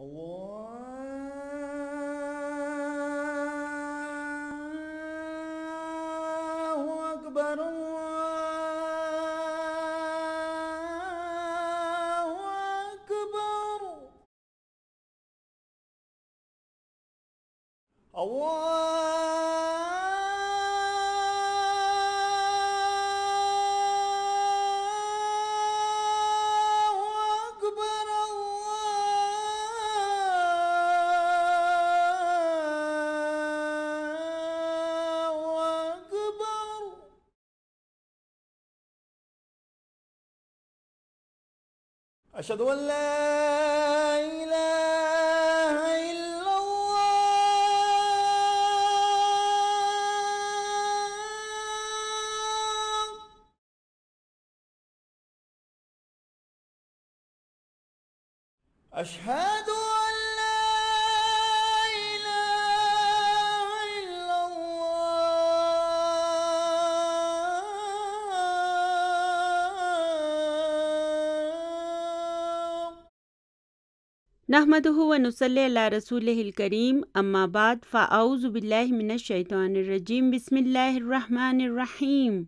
الله أكبر الله أكبر أشهد أن لا إله إلا الله أشهد أن لا إله إلا الله نحمدہ و نصلی علی رسولہ الکریم اما بعد فاعوذ باللہ من الشیطان الرجیم بسم اللہ الرحمن الرحیم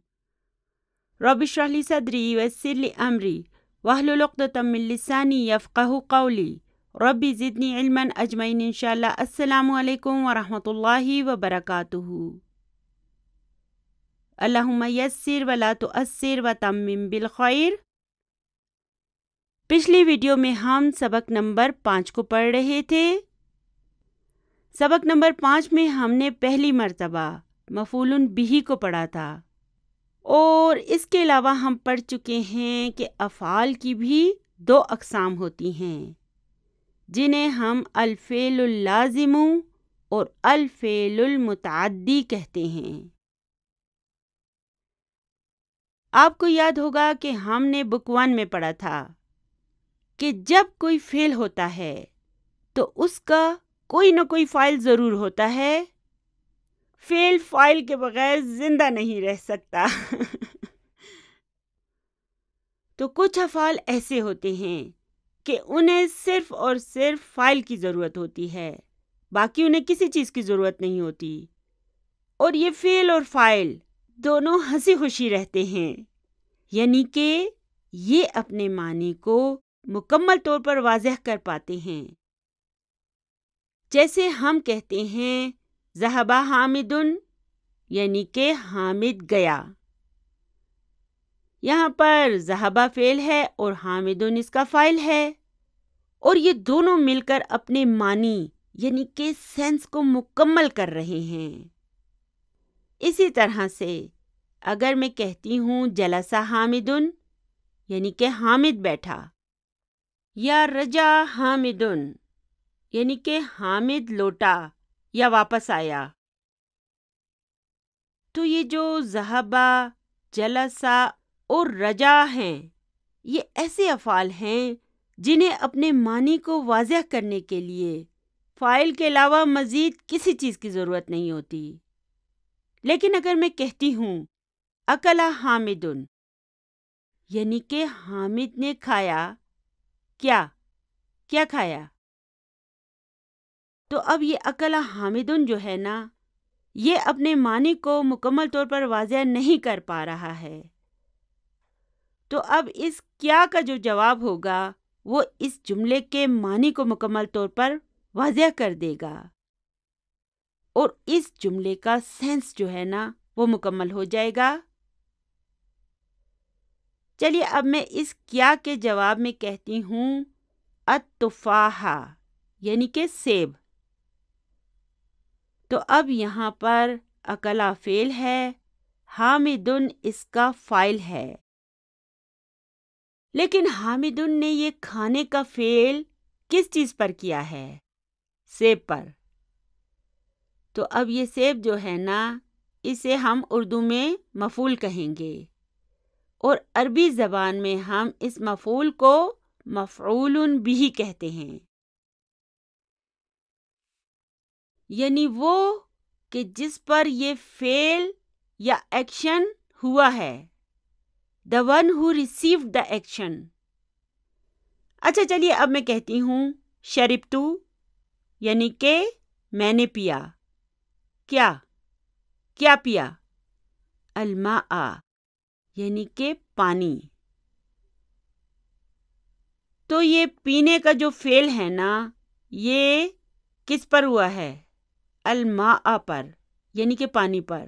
رب اشرح لی صدری ویسر لی امری واحلل عقدۃ من لسانی یفقہوا قولی رب زدنی علما اجمعین انشاءاللہ۔ السلام علیکم ورحمۃ اللہ وبرکاتہ۔ اللہم یسر ولا تؤثر وتمم بالخیر۔ پچھلی ویڈیو میں ہم سبق نمبر 5 کو پڑھ رہے تھے۔ سبق نمبر 5 میں ہم نے پہلی مرتبہ مفعول بہ کو پڑھا تھا، اور اس کے علاوہ ہم پڑھ چکے ہیں کہ افعال کی بھی 2 اقسام ہوتی ہیں، جنہیں ہم الفعل اللازم اور الفعل المتعدی کہتے ہیں۔ آپ کو یاد ہوگا کہ ہم نے بک 1 میں پڑھا تھا کہ جب کوئی فعل ہوتا ہے تو اس کا کوئی نہ کوئی فاعل ضرور ہوتا ہے۔ فعل فاعل کے بغیر زندہ نہیں رہ سکتا۔ تو کچھ افعال ایسے ہوتے ہیں کہ انہیں صرف اور صرف فاعل کی ضرورت ہوتی ہے، باقی انہیں کسی چیز کی ضرورت نہیں ہوتی، اور یہ فعل اور فاعل دونوں ہنسی خوشی رہتے ہیں، یعنی کہ یہ اپنے معنی کو مکمل طور پر واضح کر پاتے ہیں۔ جیسے ہم کہتے ہیں ذہب حامد، یعنی کہ حامد گیا۔ یہاں پر ذہب فعل ہے اور حامد اس کا فاعل ہے، اور یہ دونوں مل کر اپنے معنی یعنی کہ سینس کو مکمل کر رہے ہیں۔ اسی طرح سے اگر میں کہتی ہوں جلس حامد، یعنی کہ حامد بیٹھا، یا رجع حامد، یعنی کہ حامد لوٹا یا واپس آیا، تو یہ جو ذہبہ، جلسہ اور رجع ہیں، یہ ایسے افعال ہیں جنہیں اپنے معنی کو واضح کرنے کے لیے فاعل کے علاوہ مزید کسی چیز کی ضرورت نہیں ہوتی۔ لیکن اگر میں کہتی ہوں اکل حامد، یعنی کہ حامد نے کھایا، کیا کھایا، تو اب یہ اکل حامد جو ہے نا، یہ اپنے معنی کو مکمل طور پر واضح نہیں کر پا رہا ہے۔ تو اب اس کیا کا جو جواب ہوگا وہ اس جملے کے معنی کو مکمل طور پر واضح کر دے گا، اور اس جملے کا سینس جو ہے نا وہ مکمل ہو جائے گا۔ چلیے اب میں اس کیا کے جواب میں کہتی ہوں التفاح، یعنی کہ سیب۔ تو اب یہاں پر اکلا فعل ہے، حامد اس کا فاعل ہے، لیکن حامد نے یہ کھانے کا فعل کس چیز پر کیا ہے؟ سیب پر۔ تو اب یہ سیب جو ہے نا، اسے ہم اردو میں مفعول کہیں گے، اور عربی زبان میں ہم اس مفعول کو مفعول بہ کہتے ہیں، یعنی وہ کہ جس پر یہ فعل یا ایکشن ہوا ہے، the one who received the action۔ اچھا چلیے اب میں کہتی ہوں شربتو یعنی کہ میں نے پیا. کیا کیا پیا؟ الماء یعنی کہ پانی. تو یہ پینے کا جو فعل ہے نا، یہ کس پر ہوا ہے؟ الماء پر یعنی کہ پانی پر.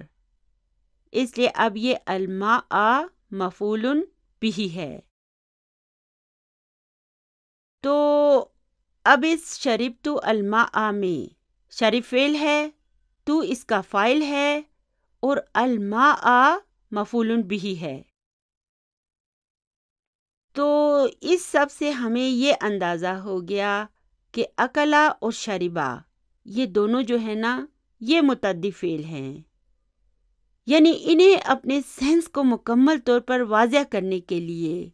اس لیے اب یہ الماء مفعول بہ ہے. تو اب اس شربتو الماء میں شرب فعل ہے، تو اس کا فاعل ہے اور الماء مفعول بہ ہے. تو اس سب سے ہمیں یہ اندازہ ہو گیا کہ اکلا اور شربا یہ دونوں جو ہے نا، یہ متعدی فعل ہیں. یعنی انہیں اپنے سینس کو مکمل طور پر واضح کرنے کے لیے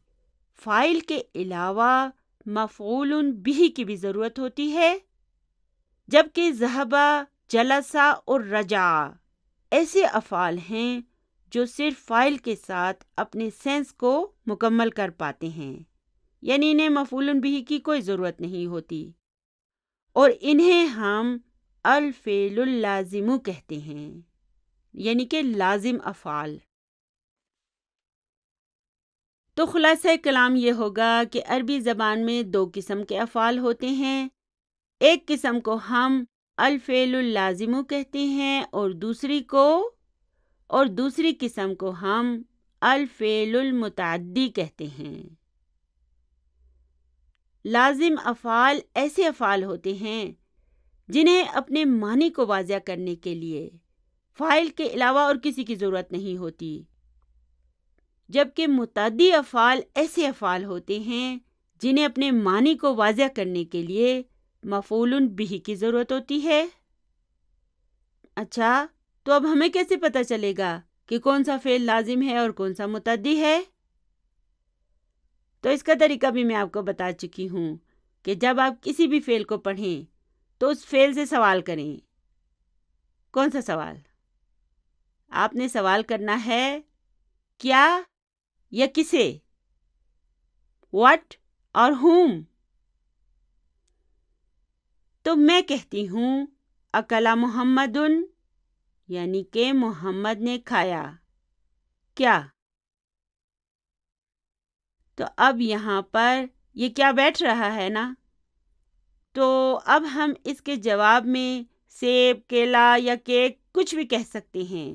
فاعل کے علاوہ مفعول بہ کی بھی ضرورت ہوتی ہے، جبکہ ذہبا، جلسا اور رجع ایسے افعال ہیں جو صرف فاعل کے ساتھ اپنے سینس کو مکمل کر پاتے ہیں. یعنی انہیں مفعول بہ کی کوئی ضرورت نہیں ہوتی، اور انہیں ہم الفعل اللازم کہتے ہیں، یعنی کہ لازم افعال. تو خلاصہ کلام یہ ہوگا کہ عربی زبان میں دو قسم کے افعال ہوتے ہیں. ایک قسم کو ہم الفعل اللازم کہتے ہیں اور دوسری قسم کو ہم الفعل المتعدی کہتے ہیں. لازم افعال ایسے افعال ہوتے ہیں جنہیں اپنے معنی کو واضح کرنے کے لیے فاعل کے علاوہ اور کسی کی ضرورت نہیں ہوتی، جبکہ متعدی افعال ایسے افعال ہوتے ہیں جنہیں اپنے معنی کو واضح کرنے کے لیے مفعول بہ کی ضرورت ہوتی ہے. اچھا، تو اب ہمیں کیسے پتہ چلے گا کہ کون سا فعل لازم ہے اور کون سا متعدی ہے؟ تو اس کا طریقہ بھی میں آپ کو بتا چکی ہوں کہ جب آپ کسی بھی فعل کو پڑھیں تو اس فعل سے سوال کریں. کون سا سوال؟ آپ نے سوال کرنا ہے کیا یا کسے، واٹ اور whom. تو میں کہتی ہوں اکلا محمد، یعنی کہ محمد نے کھایا. کیا؟ تو اب یہاں پر یہ کیا بیٹھ رہا ہے نا، تو اب ہم اس کے جواب میں سیب، کیلا یا کیک کچھ بھی کہہ سکتے ہیں.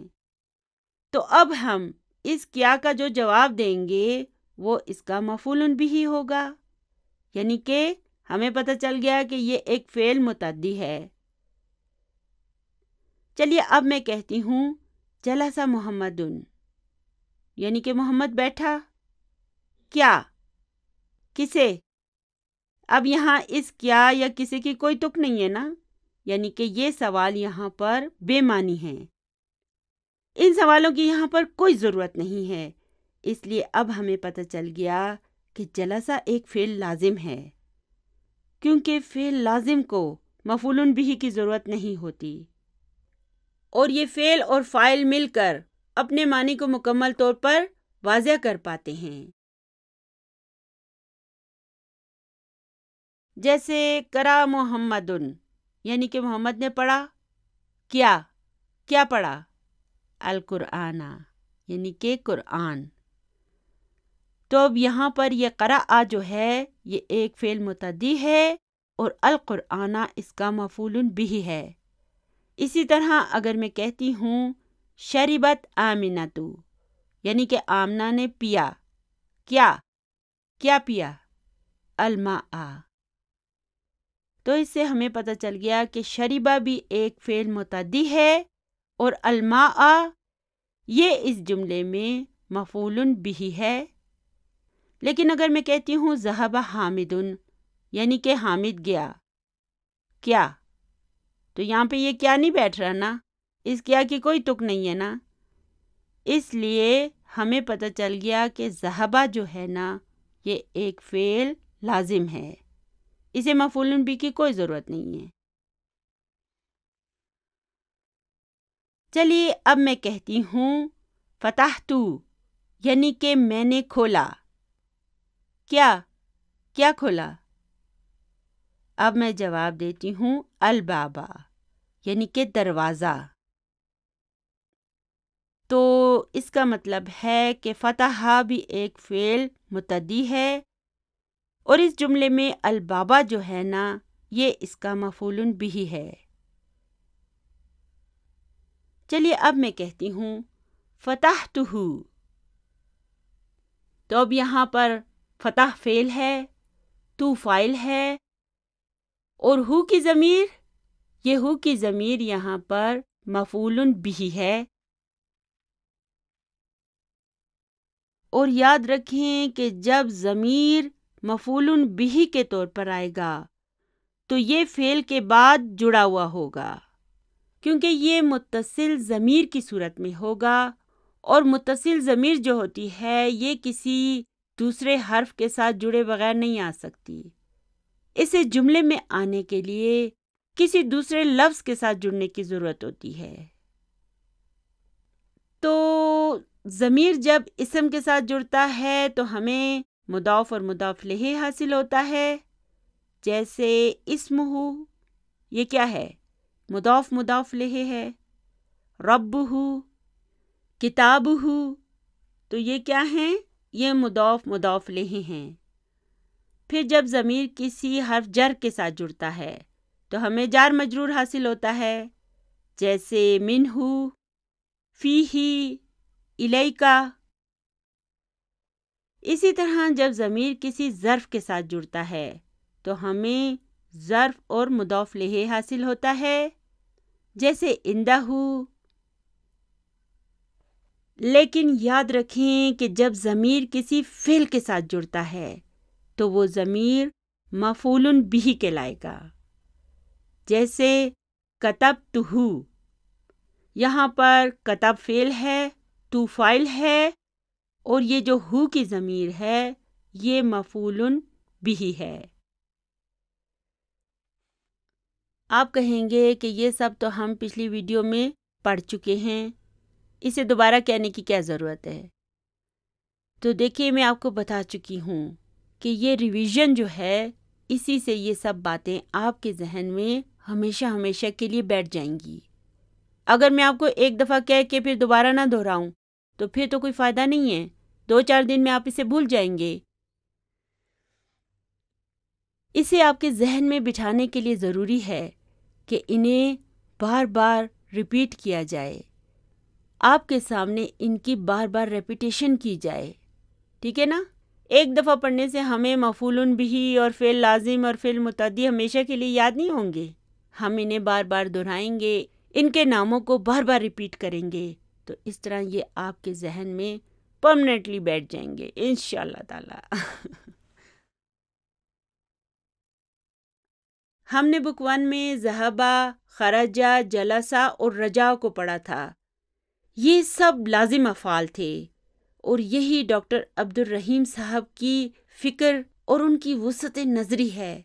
تو اب ہم اس کیا کا جو جواب دیں گے وہ اس کا مفعول بہ ہوگا، یعنی کہ ہمیں پتہ چل گیا کہ یہ ایک فعل متعدی ہے. چلیے اب میں کہتی ہوں جلسہ محمد، یعنی کہ محمد بیٹھا. کیا؟ کسے؟ اب یہاں اس کیا یا کسی کی کوئی تک نہیں ہے نا، یعنی کہ یہ سوال یہاں پر بے معنی ہیں. ان سوالوں کی یہاں پر کوئی ضرورت نہیں ہے. اس لیے اب ہمیں پتہ چل گیا کہ جلسہ ایک فعل لازم ہے، کیونکہ فعل لازم کو مفعول بہ کی ضرورت نہیں ہوتی، اور یہ فعل اور فاعل مل کر اپنے معنی کو مکمل طور پر واضح کر پاتے ہیں. جیسے قرأ محمد، یعنی کہ محمد نے پڑھا. کیا پڑھا؟ القرآن، یعنی کہ قرآن. تو اب یہاں پر یہ قرأ جو ہے یہ ایک فعل متعدی ہے اور القرآن اس کا مفعول بہ ہے. اسی طرح اگر میں کہتی ہوں شربت آمنۃ، یعنی کہ آمنہ نے پیا. کیا پیا؟ الماء. تو اس سے ہمیں پتہ چل گیا کہ شربہ بھی ایک فعل متعدی ہے اور الماء یہ اس جملے میں مفعول بہ ہے. لیکن اگر میں کہتی ہوں ذہب حامد، یعنی کہ حامد گیا. کیا؟ تو یہاں پہ یہ کیا نہیں بیٹھ رہا نا، اس کیا کی کوئی تک نہیں ہے نا. اس لیے ہمیں پتہ چل گیا کہ ذہبہ جو ہے نا یہ ایک فعل لازم ہے، اسے مفعول بہ کی کوئی ضرورت نہیں ہے. چلیے اب میں کہتی ہوں فتحت، یعنی کہ میں نے کھولا. کیا کھولا؟ اب میں جواب دیتی ہوں البابا یعنی کہ دروازہ۔ تو اس کا مطلب ہے کہ فتح بھی ایک فعل متعدی ہے، اور اس جملے میں البابا جو ہے نا یہ اس کا مفعول بھی ہے۔ چلیے اب میں کہتی ہوں فتحتہ، تو اب یہاں پر فتح فعل ہے، تو فاعل ہے، اور ہو کی ضمیر، یہ ہو کی ضمیر یہاں پر مفعول بھی ہے۔ اور یاد رکھیں کہ جب ضمیر مفعول بھی کے طور پر آئے گا تو یہ فعل کے بعد جڑا ہوا ہوگا، کیونکہ یہ متصل ضمیر کی صورت میں ہوگا، اور متصل ضمیر جو ہوتی ہے یہ کسی دوسرے حرف کے ساتھ جڑے بغیر نہیں آ سکتی، اسے جملے میں آنے کے لیے کسی دوسرے لفظ کے ساتھ جڑنے کی ضرورت ہوتی ہے۔ تو ضمیر جب اسم کے ساتھ جڑتا ہے تو ہمیں مضاف اور مضاف الیہ حاصل ہوتا ہے، جیسے اسمہ، یہ کیا ہے؟ مضاف مضاف الیہ ہے۔ ربہ، کتابہ، تو یہ کیا ہیں؟ یہ مضاف مضاف الیہ ہیں۔ پھر جب ضمیر کسی حرف جر کے ساتھ جڑتا ہے تو ہمیں جار مجرور حاصل ہوتا ہے، جیسے منہ، فیہ، الیکا۔ اسی طرح جب ضمیر کسی ظرف کے ساتھ جڑتا ہے تو ہمیں ظرف اور مضاف الیہ حاصل ہوتا ہے، جیسے عندہ۔ لیکن یاد رکھیں کہ جب ضمیر کسی فعل کے ساتھ جڑتا ہے تو وہ ضمیر مفعول بھی کہلائے گا، جیسے کتبتہ، یہاں پر کتب فعل ہے، تو فاعل ہے، اور یہ جو ہو کی ضمیر ہے یہ مفعول بھی ہے۔ آپ کہیں گے کہ یہ سب تو ہم پچھلی ویڈیو میں پڑھ چکے ہیں، اسے دوبارہ کہنے کی کیا ضرورت ہے؟ تو دیکھیے میں آپ کو بتا چکی ہوں کہ یہ ریویژن جو ہے اسی سے یہ سب باتیں آپ کے ذہن میں ہمیشہ ہمیشہ کے لیے بیٹھ جائیں گی۔ اگر میں آپ کو ایک دفعہ کہہ کے پھر دوبارہ نہ دہراؤں تو پھر تو کوئی فائدہ نہیں ہے، 2-4 دن میں آپ اسے بھول جائیں گے۔ اسے آپ کے ذہن میں بٹھانے کے لیے ضروری ہے کہ انہیں بار بار ریپیٹ کیا جائے، آپ کے سامنے ان کی بار بار ریپیٹیشن کی جائے، ٹھیک ہے نا؟ ایک دفعہ پڑھنے سے ہمیں مفعول بھی اور فعل لازم اور فعل متعدی ہمیشہ کے لیے یاد نہیں ہوں گے، ہم انہیں بار بار دہرائیں گے، ان کے ناموں کو بار بار ریپیٹ کریں گے، تو اس طرح یہ آپ کے ذہن میں پرماننٹلی بیٹھ جائیں گے انشاءاللہ تعالی۔ ہم نے بک 1 میں ذہبا، خرجا، جلسا اور رجا کو پڑھا تھا، یہ سب لازم افعال تھے، اور یہی ڈاکٹر عبد الرحیم صاحب کی فکر اور ان کی وسعت نظری ہے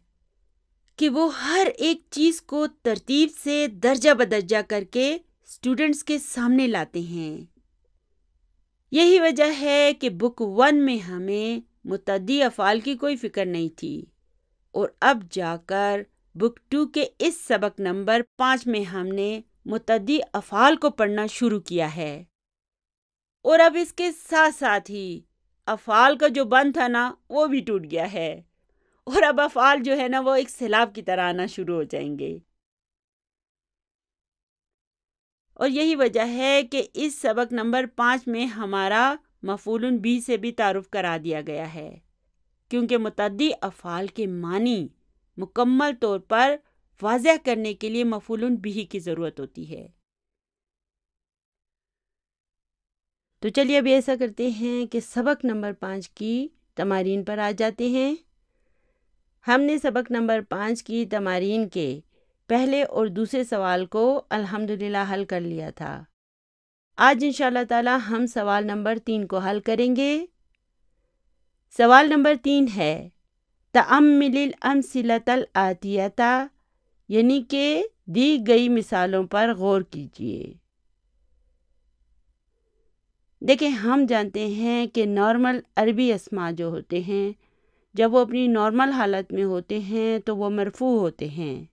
کہ وہ ہر ایک چیز کو ترتیب سے درجہ بدرجہ کر کے اسٹوڈنٹس کے سامنے لاتے ہیں۔ یہی وجہ ہے کہ بک 1 میں ہمیں متعدی افعال کی کوئی فکر نہیں تھی، اور اب جا کر بک 2 کے اس سبق نمبر 5 میں ہم نے متعدی افعال کو پڑھنا شروع کیا ہے، اور اب اس کے ساتھ ساتھ ہی افعال کا جو بند تھا نا وہ بھی ٹوٹ گیا ہے، اور اب افعال جو ہے نا وہ ایک سیلاب کی طرح آنا شروع ہو جائیں گے۔ اور یہی وجہ ہے کہ اس سبق نمبر 5 میں ہمارا مفعول بھی سے بھی تعارف کرا دیا گیا ہے، کیونکہ متعدی افعال کے معنی مکمل طور پر واضح کرنے کے لیے مفعول بھی کی ضرورت ہوتی ہے۔ تو چلیے اب ایسا کرتے ہیں کہ سبق نمبر 5 کی تمارین پر آ جاتے ہیں۔ ہم نے سبق نمبر 5 کی تمارین کے پہلے اور دوسرے سوال کو الحمدللہ حل کر لیا تھا۔ آج انشاءاللہ تعالی ہم سوال نمبر 3 کو حل کریں گے۔ سوال نمبر 3 ہے تأمل الامثلۃ الآتیۃ، یعنی کہ دی گئی مثالوں پر غور کیجیے۔ دیکھیں ہم جانتے ہیں کہ نارمل عربی اسما جو ہوتے ہیں جب وہ اپنی نارمل حالت میں ہوتے ہیں تو وہ مرفوع ہوتے ہیں۔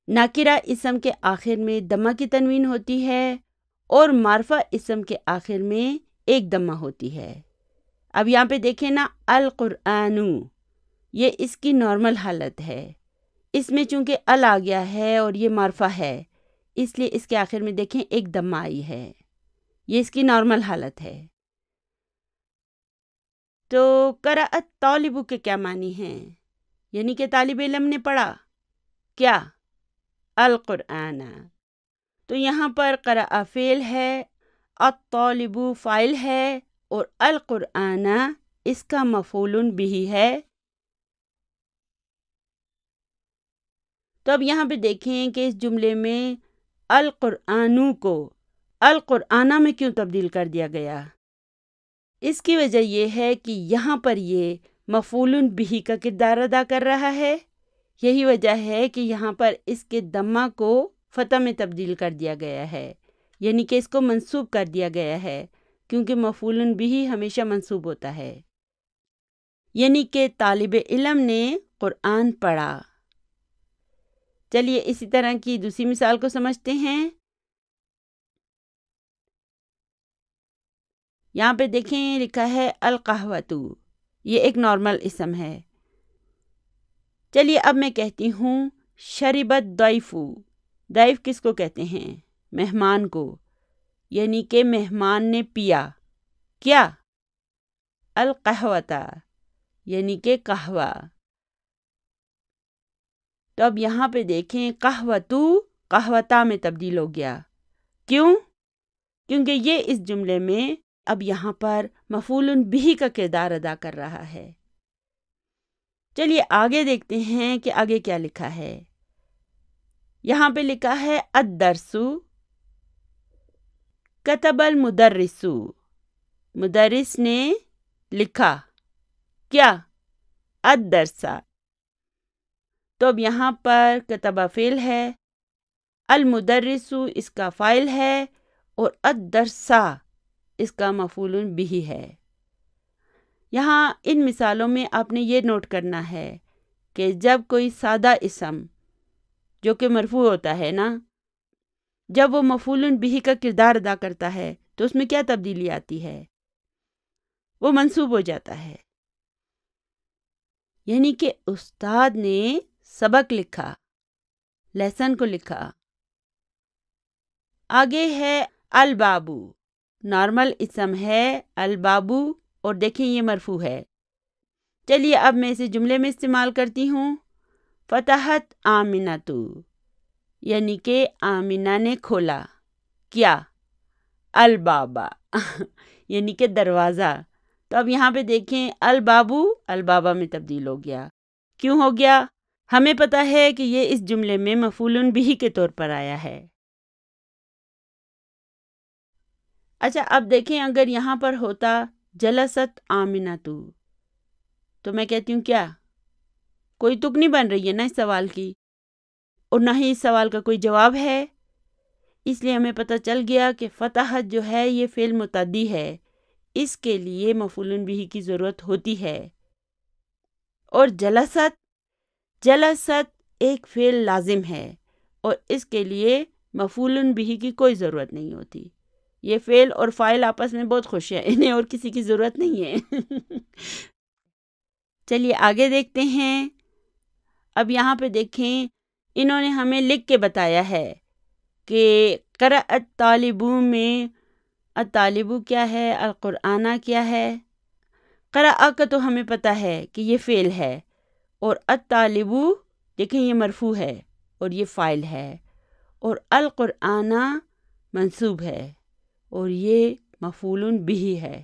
ناکرہ اسم کے آخر میں دمہ کی تنوین ہوتی ہے اور معرفہ اسم کے آخر میں ایک دمہ ہوتی ہے۔ اب یہاں پہ دیکھیں نا، القرآن، یہ اس کی نارمل حالت ہے۔ اس میں چونکہ ال آ گیا ہے اور یہ معرفہ ہے، اس لیے اس کے آخر میں دیکھیں ایک دمہ آئی ہے۔ یہ اس کی نارمل حالت ہے۔ تو قرأت طالب کے کیا معنی ہیں؟ یعنی کہ طالب علم نے پڑھا کیا؟ القرآن۔ تو یہاں پر قرأ فعل ہے، الطالب فاعل ہے اور القرآن اس کا مفعول بھی ہے۔ تو اب یہاں پہ دیکھیں کہ اس جملے میں القرآن کو القرآن میں کیوں تبدیل کر دیا گیا؟ اس کی وجہ یہ ہے کہ یہاں پر یہ مفعول بھی کا کردار ادا کر رہا ہے۔ یہی وجہ ہے کہ یہاں پر اس کے دمہ کو فتح میں تبدیل کر دیا گیا ہے، یعنی کہ اس کو منصوب کر دیا گیا ہے، کیونکہ مفعول بھی ہمیشہ منصوب ہوتا ہے۔ یعنی کہ طالب علم نے قرآن پڑھا۔ چلیے اسی طرح کی دوسری مثال کو سمجھتے ہیں۔ یہاں پہ دیکھیں لکھا ہے القہوۃ، یہ ایک نارمل اسم ہے۔ چلیے اب میں کہتی ہوں شربت ضیف۔ ضیف کس کو کہتے ہیں؟ مہمان کو، یعنی کہ مہمان نے پیا کیا؟ القہوۃ، یعنی کہ قہوہ۔ تو اب یہاں پہ دیکھیں قہوۃ قہوۃ میں تبدیل ہو گیا۔ کیوں؟ کیونکہ یہ اس جملے میں اب یہاں پر مفعول بھی کا کردار ادا کر رہا ہے۔ چلیے آگے دیکھتے ہیں کہ آگے کیا لکھا ہے۔ یہاں پہ لکھا ہے الدرس کتب المدرس، مدرس نے لکھا کیا؟ الدرس۔ تو اب یہاں پر کتبہ فعل ہے، المدرس اس کا فاعل ہے اور الدرس اس کا مفعول بھی ہے۔ یہاں ان مثالوں میں آپ نے یہ نوٹ کرنا ہے کہ جب کوئی سادہ اسم جو کہ مرفوع ہوتا ہے نا، جب وہ مفعول بھی کا کردار ادا کرتا ہے تو اس میں کیا تبدیلی آتی ہے؟ وہ منصوب ہو جاتا ہے۔ یعنی کہ استاد نے سبق لکھا، لیسن کو لکھا۔ آگے ہے البابو، نارمل اسم ہے البابو اور دیکھیں یہ مرفوع ہے۔ چلیے اب میں اسے جملے میں استعمال کرتی ہوں۔ فتحت آمنۃ، یعنی کہ آمنہ نے کھولا کیا؟ البابا، یعنی کہ دروازہ۔ تو اب یہاں پہ دیکھیں البابو البابا میں تبدیل ہو گیا۔ کیوں ہو گیا؟ ہمیں پتہ ہے کہ یہ اس جملے میں مفعول بھی کے طور پر آیا ہے۔ اچھا اب دیکھیں اگر یہاں پر ہوتا جلست آمنۃ تو میں کہتی ہوں کیا؟ کوئی تک نہیں بن رہی ہے نا اس سوال کی، اور نہ ہی اس سوال کا کوئی جواب ہے۔ اس لیے ہمیں پتہ چل گیا کہ فتحت جو ہے یہ فعل متعدی ہے، اس کے لیے مفعول بھی کی ضرورت ہوتی ہے۔ اور جلست ایک فعل لازم ہے اور اس کے لیے مفعول بھی کی کوئی ضرورت نہیں ہوتی۔ یہ فعل اور فاعل آپس میں بہت خوش ہیں، انہیں اور کسی کی ضرورت نہیں ہے۔ چلیے آگے دیکھتے ہیں۔ اب یہاں پہ دیکھیں انہوں نے ہمیں لکھ کے بتایا ہے کہ قرأت طالب میں الطالب کیا ہے، القرآن کیا ہے۔ قرأ کا تو ہمیں پتہ ہے کہ یہ فعل ہے اور الطالب دیکھیں یہ مرفوع ہے اور یہ فاعل ہے اور القرآن منصوب ہے اور یہ مفعول بھی ہے۔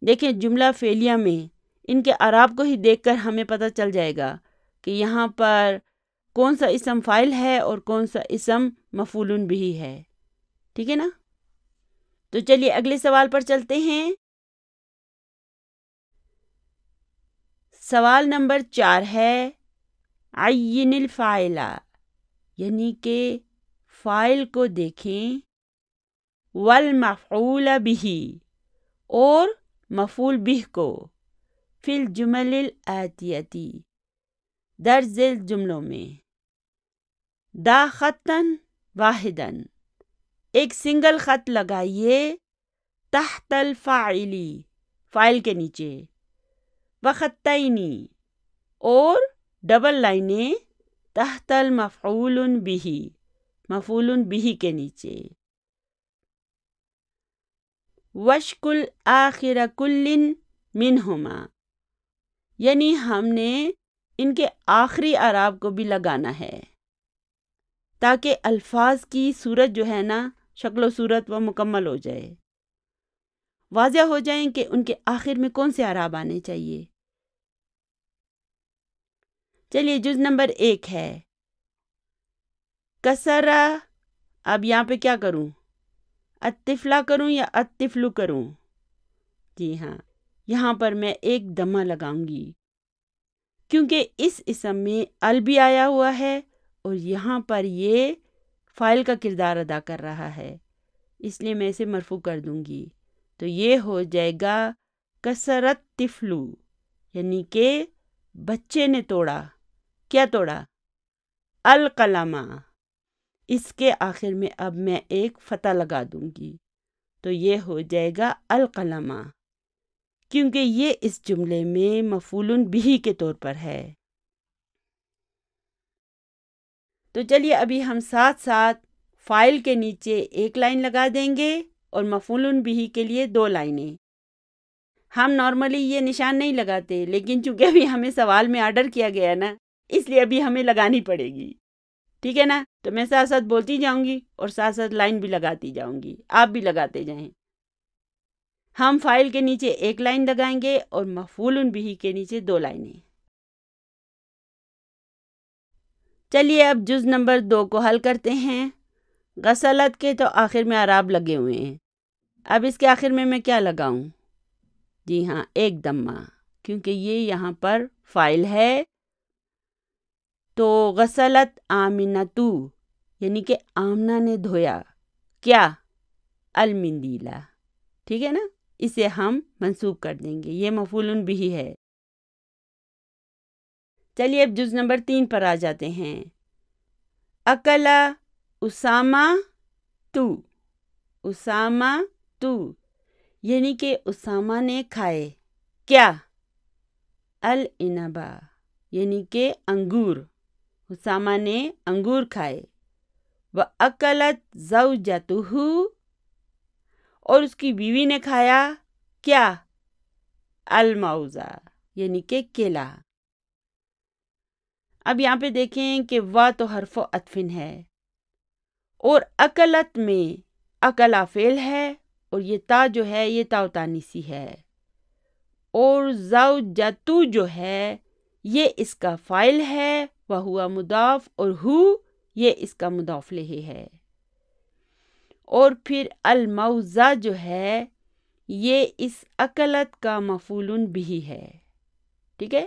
دیکھیں جملہ فعلیہ میں ان کے اعراب کو ہی دیکھ کر ہمیں پتہ چل جائے گا کہ یہاں پر کون سا اسم فاعل ہے اور کون سا اسم مفعول بھی ہے۔ ٹھیک ہے نا؟ تو چلیے اگلے سوال پر چلتے ہیں۔ سوال نمبر 4 ہے عین الفاعل، یعنی کہ فاعل کو دیکھیں، والمفعول به اور مفعول به کو، فی الجمل الآتیتی، درج ذیل جملوں میں، دا خطن واحدن، ایک سنگل خط لگائیے، تحت الفاعلی، فائل کے نیچے، وخطینی، اور ڈبل لائنیں تحت المفعول بہ، مفعول بہ کے نیچے، وشکل آخر کل منہما، یعنی ہم نے ان کے آخری اعراب کو بھی لگانا ہے تاکہ الفاظ کی صورت جو ہے نا، شکل و صورت وہ مکمل ہو جائے، واضح ہو جائیں کہ ان کے آخر میں کون سے اعراب آنے چاہیے۔ چلیے جز نمبر 1 ہے کسرہ، اب یہاں پہ کیا کروں، الطفلہ کروں یا الطفلو کروں؟ جی ہاں، یہاں پر میں ایک دمہ لگاؤں گی کیونکہ اس اسم میں ال بھی آیا ہوا ہے اور یہاں پر یہ فاعل کا کردار ادا کر رہا ہے، اس لیے میں اسے مرفوع کر دوں گی، تو یہ ہو جائے گا کسرت طفلو، یعنی کہ بچے نے توڑا، کیا توڑا؟ القلمہ، اس کے آخر میں اب میں ایک فتح لگا دوں گی تو یہ ہو جائے گا القلمہ، کیونکہ یہ اس جملے میں مفعول بہ کے طور پر ہے۔ تو چلیے ابھی ہم ساتھ ساتھ فاعل کے نیچے ایک لائن لگا دیں گے اور مفعول بہ کے لیے 2 لائنیں۔ ہم نارملی یہ نشان نہیں لگاتے، لیکن چونکہ ابھی ہمیں سوال میں آرڈر کیا گیا نا، اس لیے ابھی ہمیں لگانی پڑے گی، ٹھیک ہے نا؟ تو میں ساتھ ساتھ بولتی جاؤں گی اور ساتھ ساتھ لائن بھی لگاتی جاؤں گی، آپ بھی لگاتے جائیں۔ ہم فاعل کے نیچے ایک لائن لگائیں گے اور مفعول بہ کے نیچے 2 لائنیں۔ چلیے اب جز نمبر 2 کو حل کرتے ہیں۔ غسلت کے تو آخر میں اعراب لگے ہوئے ہیں، اب اس کے آخر میں کیا لگاؤں؟ جی ہاں، ایک دمہ، کیونکہ یہ یہاں پر فاعل ہے، تو غسلت آمنتو، یعنی کہ آمنہ نے دھویا، کیا؟ المندیلہ، ٹھیک ہے نا؟ اسے ہم منصوب کر دیں گے، یہ مفعول بہ ہے۔ چلیے اب جز نمبر 3 پر آ جاتے ہیں۔ اکلا اسامہ تو، اسامہ تو، یعنی کہ اسامہ نے کھائے، کیا؟ العنبہ، یعنی کہ انگور، اسامہ نے انگور کھائے۔ وَأَكَلَتْ زَوْجَتُهُ، اور اس کی بیوی نے کھایا، کیا؟ الموزہ، یعنی کہ کیلا۔ اب یہاں پہ دیکھیں کہ وا تو حرف عطف ہے اور اکلت میں اکلا فعل ہے اور یہ تا جو ہے یہ تا تانیسی ہے، اور زوجتو جو ہے یہ اس کا فاعل ہے، وہوا مضاف، اور ہو یہ اس کا مضاف الیہ ہے، اور پھر الموزہ جو ہے یہ اس اکلت کا مفعول بہ ہے، ٹھیک ہے؟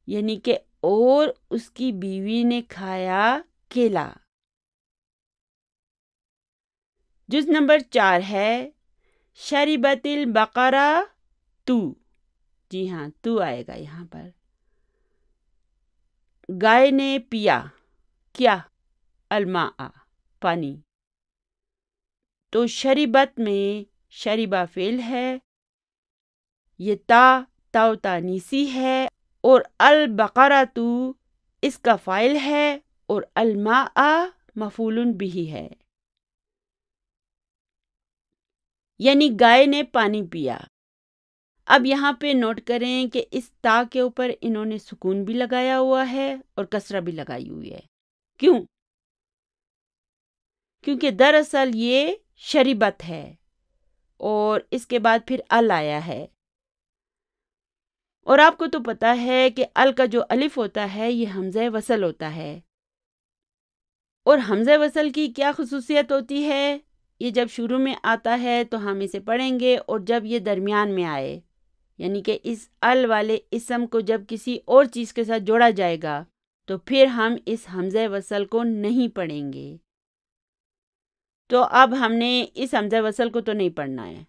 یعنی کہ اور اس کی بیوی نے کھایا کیلا۔ جز نمبر 4 ہے شربت البقرہ تو، جی ہاں تو آئے گا یہاں پر۔ گائے نے پیا، کیا؟ الماء، پانی، تو شربت میں شربہ فعل ہے، یہ تا تانیسی ہے، اور البقرہ تو اس کا فاعل ہے اور الماء مفعول بہ ہے، یعنی گائے نے پانی پیا۔ اب یہاں پہ نوٹ کریں کہ اس تا کے اوپر انہوں نے سکون بھی لگایا ہوا ہے اور کسرہ بھی لگائی ہوئی ہے، کیوں؟ کیونکہ دراصل یہ شربت ہے اور اس کے بعد پھر ال آیا ہے، اور آپ کو تو پتا ہے کہ ال کا جو الف ہوتا ہے یہ حمزہ وصل ہوتا ہے، اور حمزہ وصل کی کیا خصوصیت ہوتی ہے؟ یہ جب شروع میں آتا ہے تو ہم اسے پڑھیں گے، اور جب یہ درمیان میں آئے، یعنی کہ اس ال والے اسم کو جب کسی اور چیز کے ساتھ جوڑا جائے گا تو پھر ہم اس حمزہ وصل کو نہیں پڑھیں گے، تو اب ہم نے اس حمزہ وصل کو تو نہیں پڑھنا ہے،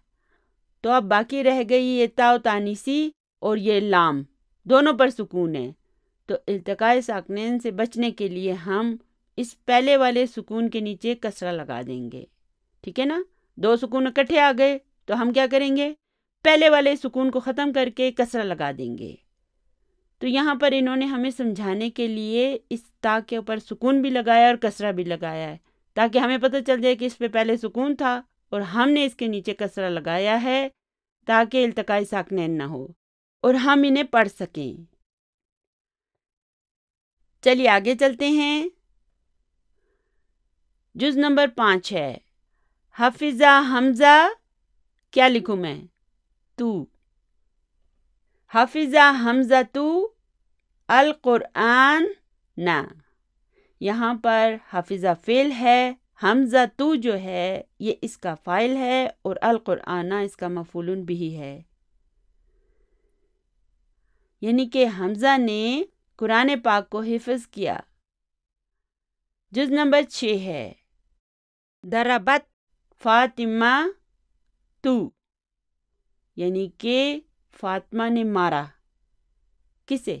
تو اب باقی رہ گئی یہ تا و تانیسی اور یہ لام، دونوں پر سکون ہے۔ تو التقاء ساکنین سے بچنے کے لیے ہم اس پہلے والے سکون کے نیچے کسرہ لگا دیں گے، ٹھیک ہے نا؟ دو سکون اکٹھے آ گئے تو ہم کیا کریں گے؟ پہلے والے سکون کو ختم کر کے کسرہ لگا دیں گے۔ تو یہاں پر انہوں نے ہمیں سمجھانے کے لیے اس تا کے اوپر سکون بھی لگایا اور کسرہ بھی لگایا ہے، تاکہ ہمیں پتہ چل جائے کہ اس پہ پہلے سکون تھا اور ہم نے اس کے نیچے کسرہ لگایا ہے تاکہ التقاء ساکنین نہ ہو اور ہم انہیں پڑھ سکیں۔ چلیے آگے چلتے ہیں۔ جز نمبر 5 ہے حفظہ حمزہ، کیا لکھوں میں؟ تو۔ حفظہ حمزہ تو القرآن نہ، یہاں پر حفظہ فعل ہے، حمزہ تو جو ہے یہ اس کا فاعل ہے اور القرآن اس کا مفعول بھی ہے، یعنی کہ حمزہ نے قرآن پاک کو حفظ کیا۔ جز نمبر 6 ہے ضربت فاطمہ تو، یعنی کہ فاطمہ نے مارا، کسے؟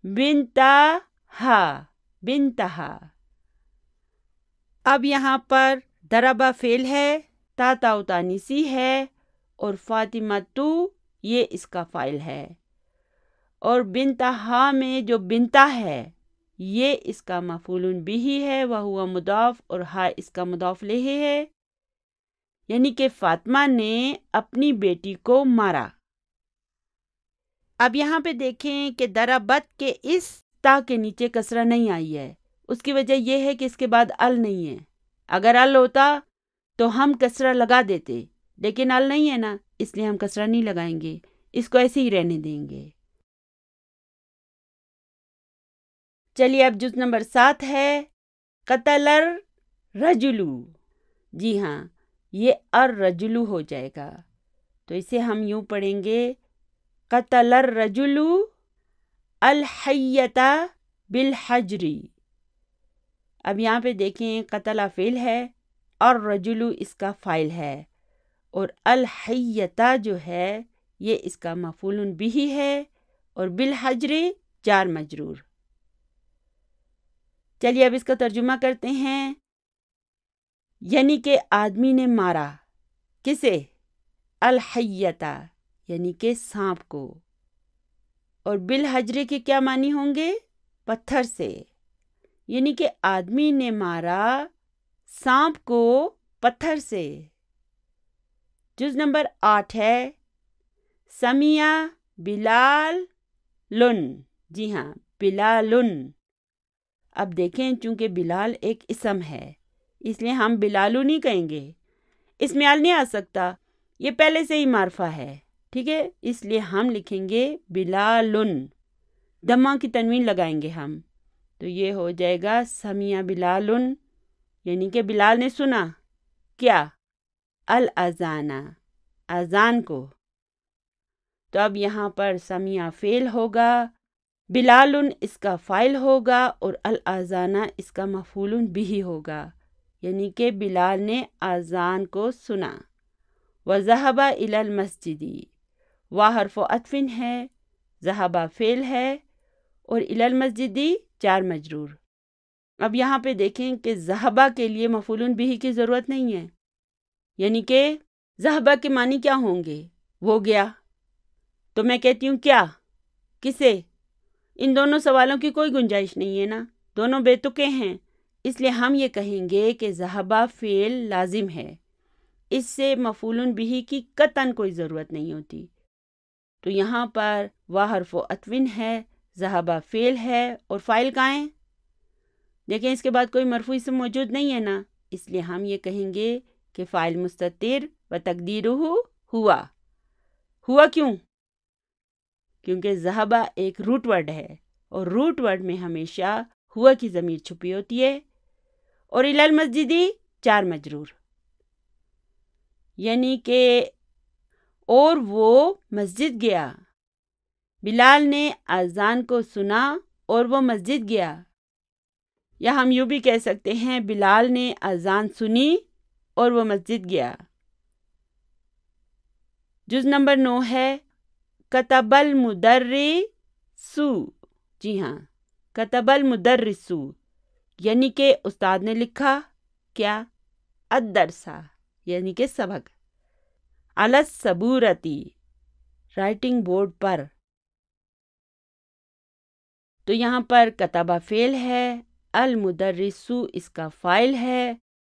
بنتہا، بنتہا۔ اب یہاں پر ضربہ فعل ہے، تا تا و تانیسی ہے اور فاطمہ تو یہ اس کا فاعل ہے، اور بنتہا میں جو بنتہ ہے یہ اس کا مفعول بھی ہے، وہو مضاف، اور ہا اس کا مضاف الیہ ہے، یعنی کہ فاطمہ نے اپنی بیٹی کو مارا۔ اب یہاں پہ دیکھیں کہ ضربت کے اس تا کے نیچے کسرہ نہیں آئی ہے، اس کی وجہ یہ ہے کہ اس کے بعد ال نہیں ہے۔ اگر ال ہوتا تو ہم کسرہ لگا دیتے، لیکن ال نہیں ہے نا، اس لیے ہم کسرہ نہیں لگائیں گے، اس کو ایسے ہی رہنے دیں گے۔ چلیے اب جز نمبر 7 ہے قتل الرجل، جی ہاں یہ الرجل ہو جائے گا، تو اسے ہم یوں پڑھیں گے قتل الرجل الحیۃ بالحجر۔ اب یہاں پہ دیکھیں قتل فعل ہے اور الرجل اس کا فاعل ہے اور الحیۃ جو ہے یہ اس کا مفعول بھی ہے اور بالحجر جار مجرور۔ چلیے اب اس کا ترجمہ کرتے ہیں، یعنی کہ آدمی نے مارا، کسے؟ الحیۃ یعنی کہ سانپ کو، اور بالحجر کے کیا معنی ہوں گے؟ پتھر سے، یعنی کہ آدمی نے مارا سانپ کو پتھر سے۔ جز نمبر 8 ہے سمیع بلال لن، جی ہاں بلالن۔ اب دیکھیں چونکہ بلال ایک اسم ہے اس لیے ہم بلالو نہیں کہیں گے، اس میں ال نہیں آ سکتا، یہ پہلے سے ہی معرفہ ہے، ٹھیک ہے، اس لیے ہم لکھیں گے بلالن، دمہ کی تنوین لگائیں گے ہم، تو یہ ہو جائے گا سمیع بلالن، یعنی کہ بلال نے سنا کیا؟ الاذان، اذان کو۔ تو اب یہاں پر سمیع فعل ہوگا، بلالن اس کا فاعل ہوگا اور الاذان اس کا مفعول بھی ہوگا، یعنی کہ بلال نے اذان کو سنا۔ وذهب الى المسجد، وا حرف عطف ہے، ذهب فعل ہے اور الى المسجد جار مجرور۔ اب یہاں پہ دیکھیں کہ ذهب کے لیے مفعول بھی کی ضرورت نہیں ہے، یعنی کہ ذهب کے معنی کیا ہوں گے؟ وہ گیا، تو میں کہتی ہوں کیا؟ کسے؟ ان دونوں سوالوں کی کوئی گنجائش نہیں ہے نا، دونوں بے تکے ہیں، اس لیے ہم یہ کہیں گے کہ ذهب فعل لازم ہے، اس سے مفعول بھی کی قطعاً کوئی ضرورت نہیں ہوتی۔ تو یہاں پر وا حرف عطف ہے، ذهب فعل ہے اور فاعل کہاں ہے؟ دیکھیں اس کے بعد کوئی مرفوع اسم موجود نہیں ہے نا، اس لیے ہم یہ کہیں گے کہ فاعل مستتر و تقدیرہ ہوا۔ ہوا کیوں؟ کیونکہ ذهب ایک روٹ ورڈ ہے اور روٹ ورڈ میں ہمیشہ ہوا کی ضمیر چھپی ہوتی ہے، اور الی المسجد جار مجرور، یعنی کہ اور وہ مسجد گیا، بلال نے اذان کو سنا اور وہ مسجد گیا، یا ہم یوں بھی کہہ سکتے ہیں بلال نے اذان سنی اور وہ مسجد گیا۔ جز نمبر 9 ہے کتب المدرسو. جی ہاں، کتب المدرسو یعنی کہ استاد نے لکھا کیا؟ الدرسہ یعنی کہ سبق. علی السبورتی رائٹنگ بورڈ پر. تو یہاں پر کتبہ فعل ہے، المدرسو اس کا فاعل ہے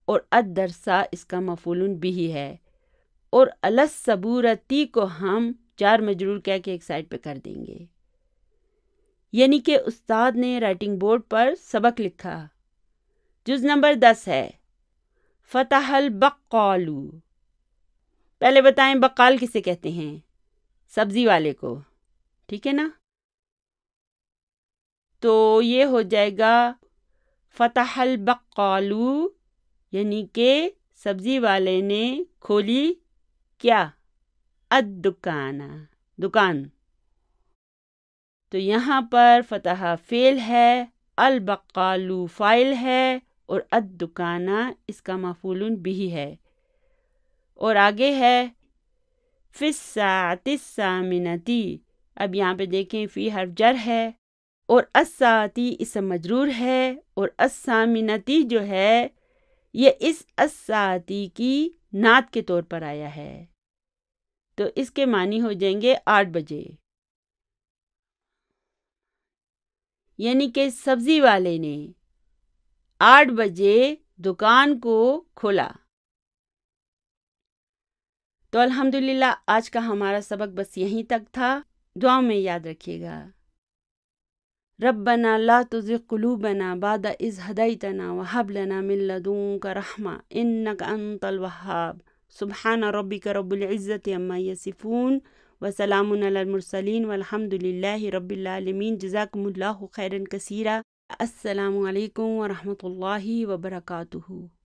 اور الدرسہ اس کا مفعول بہ ہے. اور علی السبورتی کو ہم جار مجرور کہہ کے ایک سائڈ پہ کر دیں گے، یعنی کہ استاد نے رائٹنگ بورڈ پر سبق لکھا. جز نمبر 10 ہے فتح البقال. پہلے بتائیں بقال کسے کہتے ہیں؟ سبزی والے کو، ٹھیک ہے نا؟ تو یہ ہو جائے گا فتح البقال یعنی کہ سبزی والے نے کھولی کیا؟ الدکان، دکان. تو یہاں پر فتح فعل ہے، البقال فاعل ہے اور الدکان اس کا مفعول بہ ہے. اور آگے ہے فی الساعۃ الثامنۃ. اب یہاں پہ دیکھیں فی حرف جر ہے اور الساعتی اسم مجرور ہے اور الثامنۃ جو ہے یہ اس الساعتی کی نعت کے طور پر آیا ہے. تو اس کے معنی ہو جائیں گے 8 بجے، یعنی کہ سبزی والے نے 8 بجے دکان کو کھولا. تو الحمدللہ آج کا ہمارا سبق بس یہیں تک تھا. دعاؤں میں یاد رکھیے گا. ربنا لا تزغ قلوبنا بعد اذ ہدیتنا وہب لنا من لدنک رحمہ انک انت الوہاب. سبحان ربک رب العزت عما یصفون وسلام علی المرسلین والحمد للہ رب العالمین. جزاکم اللہ خیرا کثیرا. السلام علیکم ورحمۃ اللہ وبرکاتہ.